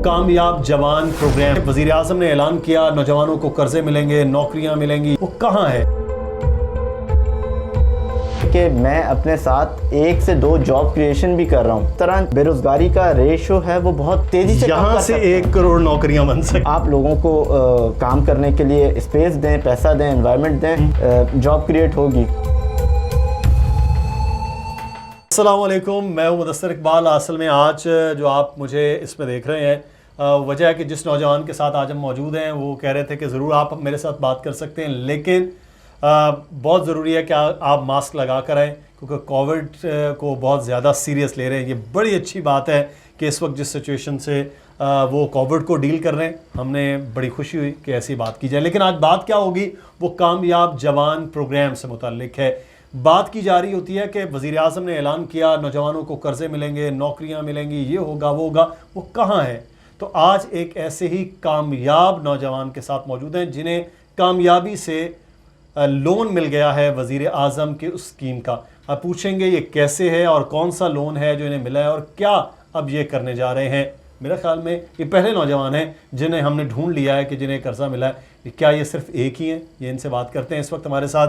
कामयाब जवान प्रोग्राम वज़ीर आज़म ने ऐलान किया, नौजवानों को कर्जे मिलेंगे, नौकरियां मिलेंगी, वो कहाँ है? कि मैं अपने साथ 1 से 2 जॉब क्रिएशन भी कर रहा हूँ। तरह बेरोजगारी का रेशो है वो बहुत तेजी से यहाँ से 1 करोड़ नौकरियां बन सकती। आप लोगों को काम करने के लिए स्पेस दें, पैसा दें, एनवायरनमेंट दें, जॉब क्रिएट होगी। अस्सलाम वालेकुम, मैं हूं मुदस्सिर इकबाल। असल में आज जो आप मुझे इसमें देख रहे हैं, वजह है कि जिस नौजवान के साथ आज हम मौजूद हैं वो कह रहे थे कि ज़रूर आप मेरे साथ बात कर सकते हैं, लेकिन बहुत ज़रूरी है कि आप मास्क लगा कर आएँ, क्योंकि कोविड को बहुत ज़्यादा सीरियस ले रहे हैं। ये बड़ी अच्छी बात है कि इस वक्त जिस सिचुएशन से वो कोविड को डील कर रहे हैं, हमने बड़ी खुशी हुई कि ऐसी बात की जाए। लेकिन आज बात क्या होगी, वो कामयाब जवान प्रोग्राम से मुताल्लिक है। बात की जा रही होती है कि वज़ीर आज़म ने ऐलान किया, नौजवानों को कर्जे मिलेंगे, नौकरियां मिलेंगी, ये होगा वो होगा, वो कहाँ है? तो आज एक ऐसे ही कामयाब नौजवान के साथ मौजूद हैं जिन्हें कामयाबी से लोन मिल गया है वज़ीर आज़म की उस स्कीम का। अब पूछेंगे ये कैसे है और कौन सा लोन है जो इन्हें मिला है और क्या अब ये करने जा रहे हैं। मेरे ख्याल में ये पहले नौजवान हैं जिन्हें हमने ढूंढ लिया है कि जिन्हें कर्जा मिला है। क्या ये सिर्फ एक ही हैं? ये इनसे बात करते हैं। इस वक्त हमारे साथ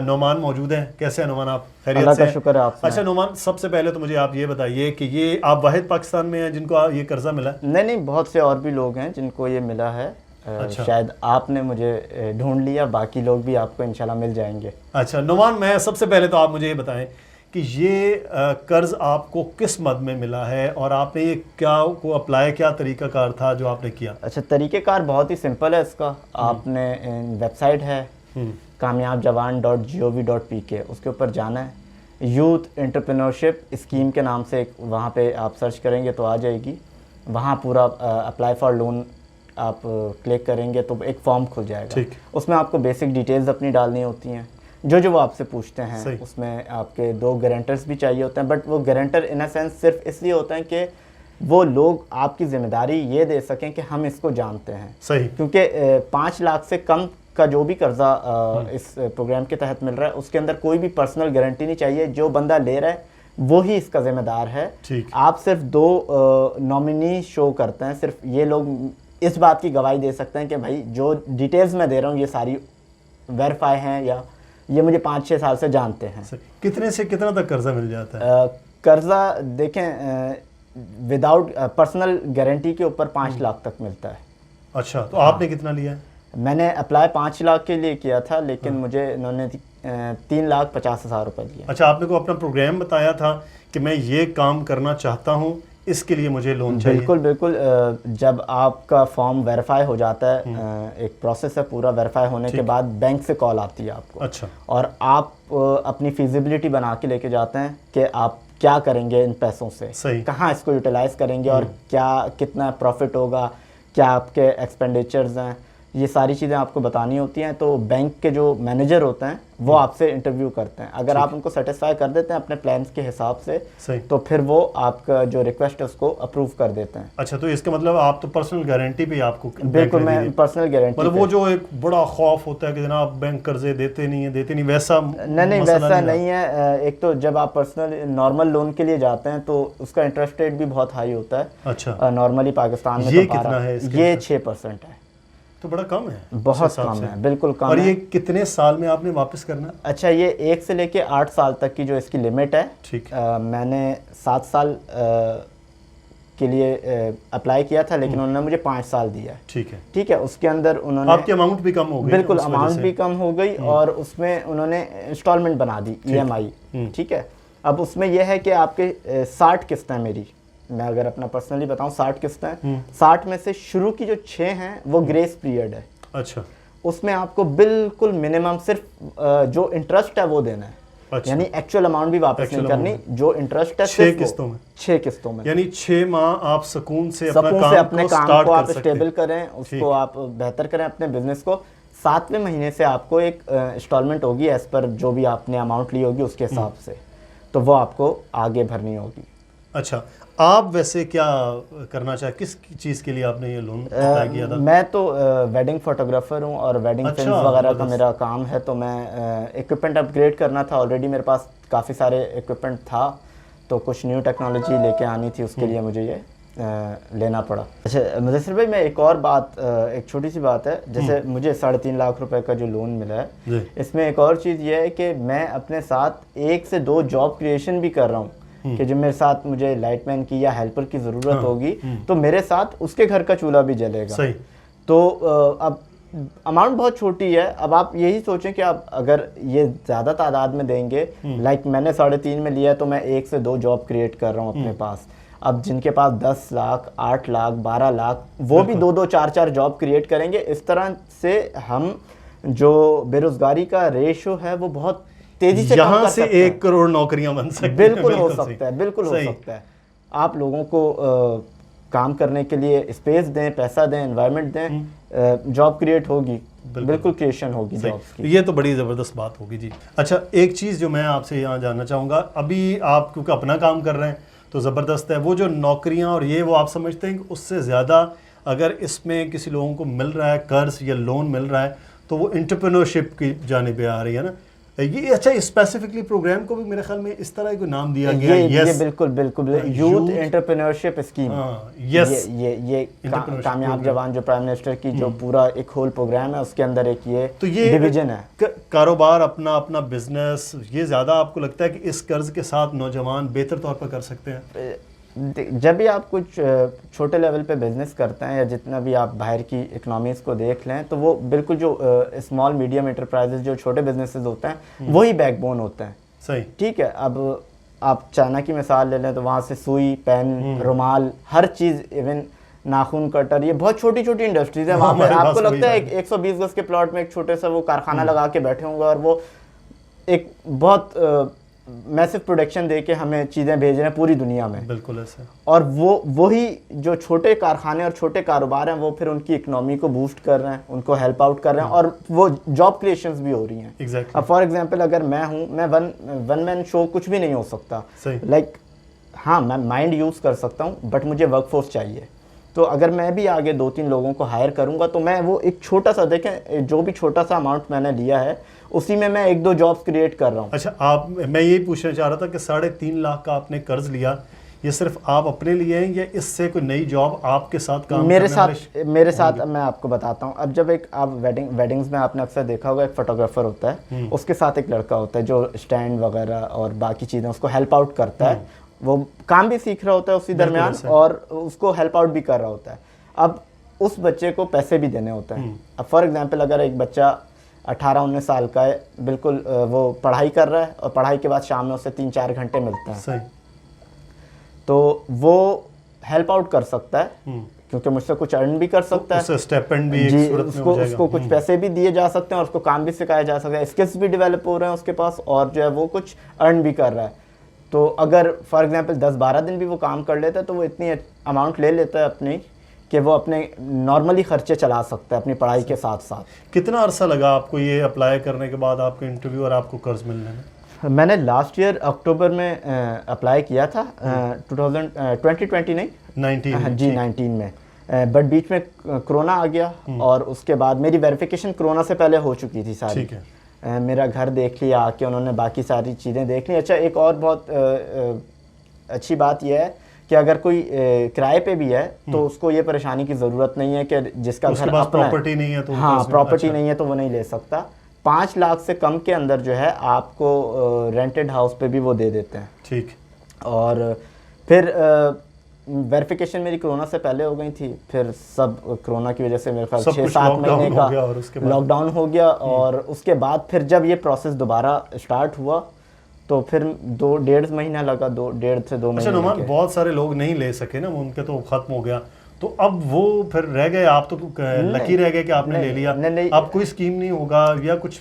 नोमान मौजूद हैं। कैसे हैं नोमान, आप खैरियत से? अल्लाह का शुक्र है। आपसे? अच्छा नोमान, सबसे पहले तो मुझे आप ये बताइए कि ये आप वाहिद पाकिस्तान में हैं जिनको ये कर्जा मिला है? नहीं, बहुत से और भी लोग हैं जिनको ये मिला है। अच्छा। शायद आपने मुझे ढूंढ लिया, बाकी लोग भी आपको इंशाल्लाह मिल जाएंगे। अच्छा नोमान, मैं सबसे पहले तो आप मुझे ये बताएं कि ये कर्ज आपको किस मद में मिला है और आपने ये क्या को अप्लाई, क्या तरीक़ाकार था जो आपने किया? अच्छा, तरीक़ेकार बहुत ही सिंपल है इसका। आपने वेबसाइट है kamyabjawan.gov.pk, उसके ऊपर जाना है। यूथ एंटरप्रेन्योरशिप स्कीम के नाम से वहाँ पे आप सर्च करेंगे तो आ जाएगी। वहाँ पूरा अप्लाई फॉर लोन आप क्लिक करेंगे तो एक फॉर्म खुल जाएगा। उसमें आपको बेसिक डिटेल्स अपनी डालनी होती हैं, जो वो आपसे पूछते हैं। उसमें आपके 2 गारंटर्स भी चाहिए होते हैं, बट वो गारंटर इन अ सेंस सिर्फ इसलिए होते हैं कि वो लोग आपकी जिम्मेदारी ये दे सकें कि हम इसको जानते हैं। सही। क्योंकि 5 लाख से कम का जो भी कर्जा इस प्रोग्राम के तहत मिल रहा है, उसके अंदर कोई भी पर्सनल गारंटी नहीं चाहिए। जो बंदा ले रहा है वो ही इसका जिम्मेदार है। आप सिर्फ 2 नॉमिनी शो करते हैं। सिर्फ ये लोग इस बात की गवाही दे सकते हैं कि भाई जो डिटेल्स मैं दे रहा हूँ ये सारी वेरीफाई हैं या ये मुझे 5-6 साल से जानते हैं। कितने से कितना तक कर्जा मिल जाता है? कर्जा देखें, विदाउट पर्सनल गारंटी के ऊपर 5 लाख तक मिलता है। अच्छा, तो आपने कितना लिया है? मैंने अप्लाई 5 लाख के लिए किया था, लेकिन मुझे इन्होंने 3,50,000 रुपये दिए। अच्छा, आपने को अपना प्रोग्राम बताया था कि मैं ये काम करना चाहता हूँ, इसके लिए मुझे लोन चाहिए? बिल्कुल बिल्कुल। जब आपका फॉर्म वेरीफाई हो जाता है, एक प्रोसेस है पूरा। वेरीफाई होने के बाद बैंक से कॉल आती है आपको। अच्छा। और आप अपनी फिजिबिलिटी बना के लेके जाते हैं कि आप क्या करेंगे इन पैसों से, कहाँ इसको यूटिलाइज करेंगे और क्या कितना प्रॉफिट होगा, क्या आपके एक्सपेंडिचर्स हैं, ये सारी चीज़ें आपको बतानी होती हैं। तो बैंक के जो मैनेजर होते हैं वो आपसे इंटरव्यू करते हैं। अगर आप उनको सेटिस्फाई कर देते हैं अपने प्लान्स के हिसाब से, तो फिर वो आपका जो रिक्वेस्ट है उसको अप्रूव कर देते हैं। अच्छा, तो इसका मतलब आप तो पर्सनल गारंटी भी आपको? बिल्कुल, मैं पर्सनल गारंटी। मतलब वो जो एक बड़ा खौफ होता है कि जनाब बैंक कर्जे देते नहीं, वैसा नहीं, वैसा नहीं है। एक तो जब आप पर्सनल नॉर्मल लोन के लिए जाते हैं तो उसका इंटरेस्ट रेट भी बहुत हाई होता है। अच्छा। नॉर्मली पाकिस्तान में ये कितना है? ये 6% है। तो बड़ा कम है। बहुत कम है, बिल्कुल कम है। और ये कितने साल में आपने वापस करना? अच्छा, ये 1 से लेके 8 साल तक की जो इसकी लिमिट है। ठीक। मैंने 7 साल के लिए अप्लाई किया था, लेकिन उन्होंने मुझे 5 साल दिया है। ठीक है। उसके अंदर उन्होंने आपकी अमाउंट भी कम हो गई? बिल्कुल, अमाउंट भी कम हो गई और उसमें उन्होंने इंस्टॉलमेंट बना दी, EMI। ठीक है। अब उसमें यह है कि आपके 60 किस्तें मेरी, मैं अगर अपना पर्सनली बताऊं, 60 किस्तें। 60 में से शुरू की जो 6 हैं वो ग्रेस पीरियड है। अच्छा। उसमें आपको बिल्कुल मिनिमम सिर्फ जो इंटरेस्ट है वो देना है। अच्छा। यानी एक्चुअल अमाउंट भी वापस नहीं करनी। जो इंटरेस्ट है 6 किस्तों में? 6 किस्तों में। यानी 6 माह आप सुकून से अपने काम को आप स्टेबल करें, उसको आप बेहतर करें अपने बिजनेस को। 7वें महीने से आपको एक इंस्टॉलमेंट होगी एज पर जो भी आपने अमाउंट ली होगी उसके हिसाब से, तो वो आपको आगे भरनी होगी। अच्छा, आप वैसे क्या करना चाहे, किस चीज़ के लिए आपने ये लोन अप्लाई किया था? मैं तो वेडिंग फोटोग्राफर हूँ और वेडिंग फिल्म्स वगैरह का मेरा काम है। तो मैं इक्विपमेंट अपग्रेड करना था। ऑलरेडी मेरे पास काफ़ी सारे इक्विपमेंट था, तो कुछ न्यू टेक्नोलॉजी लेके आनी थी, उसके लिए मुझे ये लेना पड़ा। अच्छा मुदस्सिर भाई, मैं एक और बात, एक छोटी सी बात है, जैसे मुझे 3.5 लाख रुपए का जो लोन मिला है, इसमें एक और चीज़ ये है कि मैं अपने साथ 1 से 2 जॉब क्रिएशन भी कर रहा हूँ कि जो मेरे साथ मुझे लाइटमैन की या हेल्पर की ज़रूरत होगी तो मेरे साथ उसके घर का चूल्हा भी जलेगा। सही। तो अब अमाउंट बहुत छोटी है। अब आप यही सोचें कि आप अगर ये ज़्यादा तादाद में देंगे, लाइक मैंने 3.5 में लिया तो मैं 1 से 2 जॉब क्रिएट कर रहा हूँ अपने पास। अब जिनके पास 10 लाख, 8 लाख, 12 लाख, वो भी 2-2, 4-4 जॉब क्रिएट करेंगे। इस तरह से हम जो बेरोजगारी का रेशो है वो बहुत तेजी से यहाँ से 1 करोड़ नौकरियां बन सकती हैं। बिल्कुल हो सकता है, बिल्कुल हो सकता है। आप लोगों को काम करने के लिए स्पेस दें, पैसा दें, एनवायरनमेंट दें, जॉब क्रिएट होगी, बिल्कुल क्रिएशन होगी जॉब्स की। ये तो बड़ी ज़बरदस्त बात होगी जी। अच्छा, एक चीज़ जो मैं आपसे यहाँ जानना चाहूँगा, अभी आप क्योंकि अपना काम कर रहे हैं तो ज़बरदस्त है, वो जो नौकरियाँ और ये वो आप समझते हैं कि उससे ज़्यादा अगर इसमें किसी लोगों को मिल रहा है कर्ज या लोन मिल रहा है तो वो एंटरप्रेन्योरशिप की जानिब आ रही है ना ये। अच्छा, स्पेसिफिकली प्रोग्राम को भी मेरे ख्याल में इस तरह को नाम दिया गया है। ये बिल्कुल बिल्कुल यूथ एंटरप्रेन्योरशिप स्कीम। यस, ये कामयाब जवान जो प्राइम मिनिस्टर की जो पूरा एक होल प्रोग्राम है उसके अंदर एक ये तो ये डिवीजन है। कारोबार अपना अपना बिजनेस, ये ज़्यादा आपको लगता है कि इस कर्ज के साथ नौजवान बेहतर तौर पर कर सकते हैं? जब भी आप कुछ छोटे लेवल पे बिजनेस करते हैं या जितना भी आप बाहर की इकोनॉमीज को देख लें तो वो बिल्कुल जो स्मॉल मीडियम एंटरप्राइजेस जो छोटे बिजनेसेस होते हैं वही बैकबोन होते हैं। सही, ठीक है। अब आप चाइना की मिसाल ले लें तो वहाँ से सुई, पेन, रुमाल, हर चीज़, इवन नाखून कटर, ये बहुत छोटी छोटी इंडस्ट्रीज है वहाँ पे। आपको लगता है 120 गज के प्लॉट में एक छोटे सा वो कारखाना लगा के बैठे होंगे और वो एक बहुत मैसिव प्रोडक्शन दे के हमें चीज़ें भेज रहे हैं पूरी दुनिया में। बिल्कुल ऐसे। और वही जो छोटे कारखाने और छोटे कारोबार हैं वो फिर उनकी इकोनॉमी को बूस्ट कर रहे हैं, उनको हेल्प आउट कर रहे हैं और वो जॉब क्रिएशंस भी हो रही हैं। Exactly. अब फॉर एग्जांपल अगर मैं हूँ, मैं वन मैन शो कुछ भी नहीं हो सकता। लाइक हाँ, मैं माइंड यूज़ कर सकता हूँ बट मुझे वर्कफोर्स चाहिए। तो अगर मैं भी आगे 2-3 लोगों को हायर करूँगा तो मैं वो एक छोटा सा, देखें जो भी छोटा सा अमाउंट मैंने लिया है उसी में मैं 1-2 जॉब्स क्रिएट कर रहा हूँ। अच्छा, मैं यही पूछना चाह रहा था कि 3.5 लाख का आपने कर्ज लिया, ये सिर्फ आप अपने लिए हैं या इससे कोई नई जॉब आपके साथ काम मेरे साथ मैं आपको बताता हूँ। अब जब एक आप वेडिंग्स में आपने अक्सर देखा होगा एक फोटोग्राफर होता है, उसके साथ एक लड़का होता है जो स्टैंड वगैरह और बाकी चीज़ें उसको हेल्प आउट करता है। वो काम भी सीख रहा होता है उसी दरमियान और उसको हेल्प आउट भी कर रहा होता है। अब उस बच्चे को पैसे भी देने होते हैं। अब फॉर एग्जांपल अगर एक बच्चा 18-19 साल का है, बिल्कुल वो पढ़ाई कर रहा है और पढ़ाई के बाद शाम में उसे 3-4 घंटे मिलते हैं। सही। तो वो हेल्प आउट कर सकता है क्योंकि मुझसे कुछ अर्न भी कर सकता है, स्टाइपेंड भी जी, उसको कुछ पैसे भी दिए जा सकते हैं और उसको काम भी सिखाया जा सकता है, स्किल्स भी डेवलप हो रहे हैं उसके पास और जो है वो कुछ अर्न भी कर रहा है। तो अगर फॉर एग्जांपल 10-12 दिन भी वो काम कर लेता है तो वो इतनी अमाउंट ले लेता है अपनी कि वो अपने नॉर्मली खर्चे चला सकता है अपनी पढ़ाई के साथ साथ। कितना अरसा लगा आपको ये अप्लाई करने के बाद आपको इंटरव्यू और आपको कर्ज मिलने में? मैंने लास्ट ईयर अक्टूबर में अप्लाई किया था, 2020 नहीं 19 में, बट बीच में कोरोना आ गया और उसके बाद मेरी वेरिफिकेशन कोरोना से पहले हो चुकी थी सारी। ठीक है। मेरा घर देख लिया आके उन्होंने, बाकी सारी चीज़ें देख ली। अच्छा, एक और बहुत अच्छी बात यह है कि अगर कोई किराए पे भी है तो उसको ये परेशानी की ज़रूरत नहीं है कि जिसका घर अपना प्रॉपर्टी नहीं है तो हाँ, प्रॉपर्टी नहीं है तो वो नहीं ले सकता। 5 लाख से कम के अंदर जो है आपको रेंटेड हाउस पे भी वो दे देते हैं। ठीक। और फिर वेरिफिकेशन मेरी कोरोना से पहले हो गई थी, फिर सब कोरोना की वजह से मेरे ख्याल 6-7 महीने का लॉकडाउन हो गया और उसके बाद फिर जब ये प्रोसेस दोबारा स्टार्ट हुआ तो फिर 2-1.5 महीना लगा, 1.5 से 2 महीने। अच्छा नुमान, बहुत सारे लोग नहीं ले सके ना, उनके तो खत्म हो गया, तो अब वो फिर रह गए, आप तो लकी रह गए कि आपने ले लिया। अब कोई स्कीम नहीं होगा या कुछ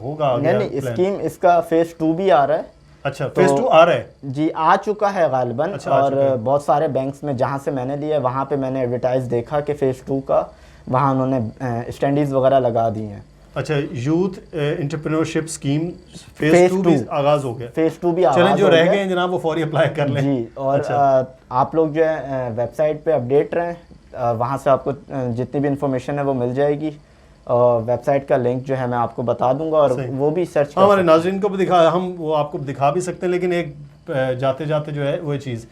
होगा? नहीं, स्कीम इसका फेज 2 भी आ रहा है। अच्छा, फेज 2 आ रहा है? जी, आ चुका है गालिबन। अच्छा, और बहुत सारे बैंक्स में जहाँ से मैंने लिया वहाँ पे मैंने एडवर्टाइज देखा कि फेज 2 का वहाँ उन्होंने स्टैंडीज वगैरह लगा दी हैं। अच्छा, यूथ एंटरप्रेन्योरशिप स्कीम फेज 2 भी आगाज हो गया? फेज 2 भी आगाज हो गया। चलें, जो रह गए हैं जनाब वो फौरी अप्लाई कर लें। जी, और अच्छा। आप लोग जो है वेबसाइट पे अपडेट रहें, वहाँ से आपको जितनी भी इंफॉर्मेशन है वो मिल जाएगी। वेबसाइट का लिंक जो है मैं आपको बता दूंगा और वो भी सर्च हमारे नाज़रीन को भी दिखा, हम वो आपको दिखा भी सकते हैं, लेकिन एक जाते जाते जो है वो चीज़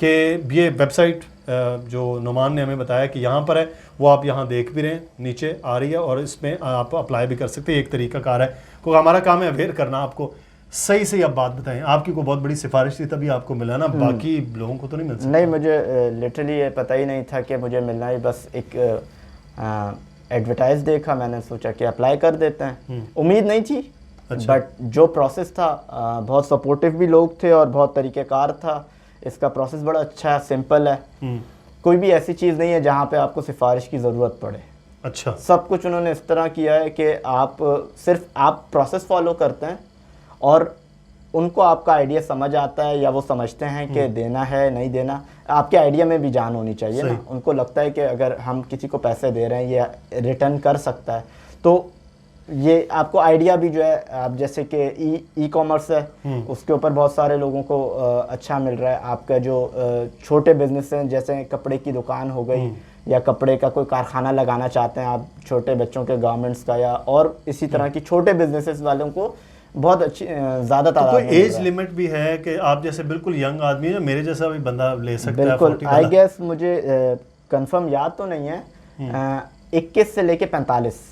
कि ये वेबसाइट जो नुमान ने हमें बताया कि यहाँ पर है, वो आप यहाँ देख भी रहे हैं, नीचे आ रही है और इसमें आप अप्लाई भी कर सकते हैं। एक तरीका कार है, क्योंकि हमारा काम है अवेयर करना आपको। सही सही आप बात बताएं, आपकी कोई बहुत बड़ी सिफारिश थी तभी आपको मिला ना, बाकी लोगों को तो नहीं मिल सकता? नहीं, मुझे लिटरली ये पता ही नहीं था कि मुझे मिलना है, बस एक एडवर्टाइज देखा, मैंने सोचा कि अप्लाई कर देते हैं। उम्मीद नहीं थी, बट जो प्रोसेस था बहुत सपोर्टिव भी लोग थे और बहुत तरीक़ेकार था। इसका प्रोसेस बड़ा अच्छा है, सिंपल है, कोई भी ऐसी चीज़ नहीं है जहाँ पे आपको सिफारिश की ज़रूरत पड़े। अच्छा, सब कुछ उन्होंने इस तरह किया है कि आप प्रोसेस फॉलो करते हैं और उनको आपका आइडिया समझ आता है, या वो समझते हैं कि देना है नहीं देना, आपके आइडिया में भी जान होनी चाहिए ना। उनको लगता है कि अगर हम किसी को पैसे दे रहे हैं ये रिटर्न कर सकता है, तो ये आपको आइडिया भी जो है, आप जैसे कि ई कॉमर्स है, उसके ऊपर बहुत सारे लोगों को अच्छा मिल रहा है। आपका जो छोटे बिजनेस हैं, जैसे कपड़े की दुकान हो गई या कपड़े का कोई कारखाना लगाना चाहते हैं आप, छोटे बच्चों के गारमेंट्स का, या और इसी तरह की छोटे बिजनेसेस वालों को बहुत अच्छी ज़्यादा तादाद में। कोई एज लिमिट भी है कि आप जैसे बिल्कुल यंग आदमी है, मेरे जैसा भी बंदा ले सकता है? बिल्कुल, आई गेस मुझे कंफर्म याद तो नहीं है, 21 से लेके 45।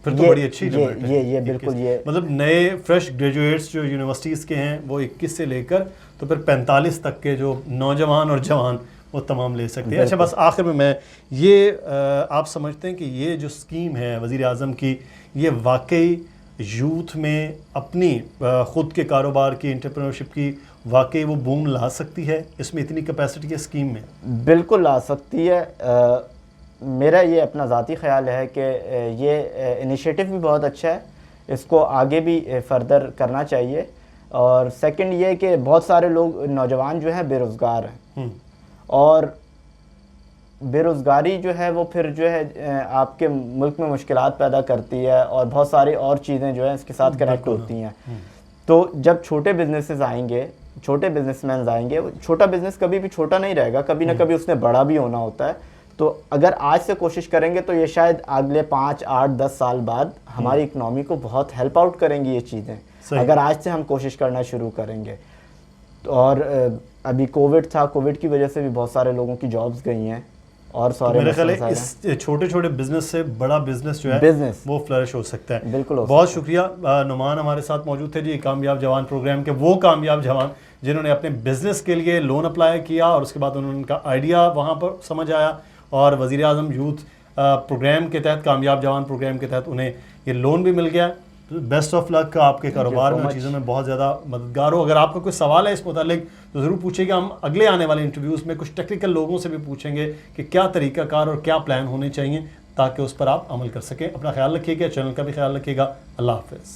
फिर तो बड़ी अच्छी लिमिट है। ये बिल्कुल, ये मतलब नए फ्रेश ग्रेजुएट्स जो यूनिवर्सिटीज़ के हैं वो 21 से लेकर तो फिर 45 तक के जो नौजवान और जवान वो तमाम ले सकते हैं। अच्छा, बस आखिर में मैं ये आप समझते हैं कि ये जो स्कीम है वज़ीर आज़म की, ये वाकई यूथ में अपनी ख़ुद के कारोबार की, एंटरप्रेन्योरशिप की वाकई वो बूम ला सकती है? इसमें इतनी कैपेसिटी है स्कीम में? बिल्कुल ला सकती है। मेरा ये अपना ज़ाती ख़्याल है कि ये इनिशिएटिव भी बहुत अच्छा है, इसको आगे भी फर्दर करना चाहिए। और सेकंड ये कि बहुत सारे लोग नौजवान जो हैं बेरोज़गार हैं, और बेरोज़गारी जो है वो फिर जो है आपके मुल्क में मुश्किलात पैदा करती है, और बहुत सारी और चीज़ें जो हैं इसके साथ कनेक्ट होती हैं। तो जब छोटे बिजनेसेस आएंगे, छोटे बिजनेसमैन आएंगे, छोटा बिज़नेस कभी भी छोटा नहीं रहेगा, कभी ना कभी उसने बड़ा भी होना होता है। तो अगर आज से कोशिश करेंगे तो ये शायद अगले 5, 8, 10 साल बाद हमारी इकनॉमी को बहुत हेल्प आउट करेंगी ये चीज़ें, अगर आज से हम कोशिश करना शुरू करेंगे। और अभी कोविड था, कोविड की वजह से भी बहुत सारे लोगों की जॉब्स गई हैं, और सारे मेरे ख्याल है इस छोटे छोटे बिजनेस से बड़ा बिजनेस जो है वो फ्लरिश हो सकता है। बिल्कुल, बहुत शुक्रिया। नुमान हमारे साथ मौजूद थे जी, कामयाब जवान प्रोग्राम के वो कामयाब जवान जिन्होंने अपने बिजनेस के लिए लोन अप्लाई किया और उसके बाद उनका आइडिया वहाँ पर समझ आया, और वज़ीर आज़म यूथ प्रोग्राम के तहत, कामयाब जवान प्रोग्राम के तहत उन्हें ये लोन भी मिल गया। बेस्ट ऑफ लक आपके कारोबार में, चीज़ों में बहुत ज़्यादा मददगार हो। अगर आपका कोई सवाल है इस मुतालिक तो ज़रूर पूछिएगा, हम अगले आने वाले इंटरव्यूज़ में कुछ टेक्निकल लोगों से भी पूछेंगे कि क्या तरीक़ाकार और क्या प्लान होने चाहिए ताकि उस पर आप अमल कर सकें। अपना ख्याल रखिएगा, चैनल का भी ख्याल रखिएगा। अल्लाह हाफ़िज़।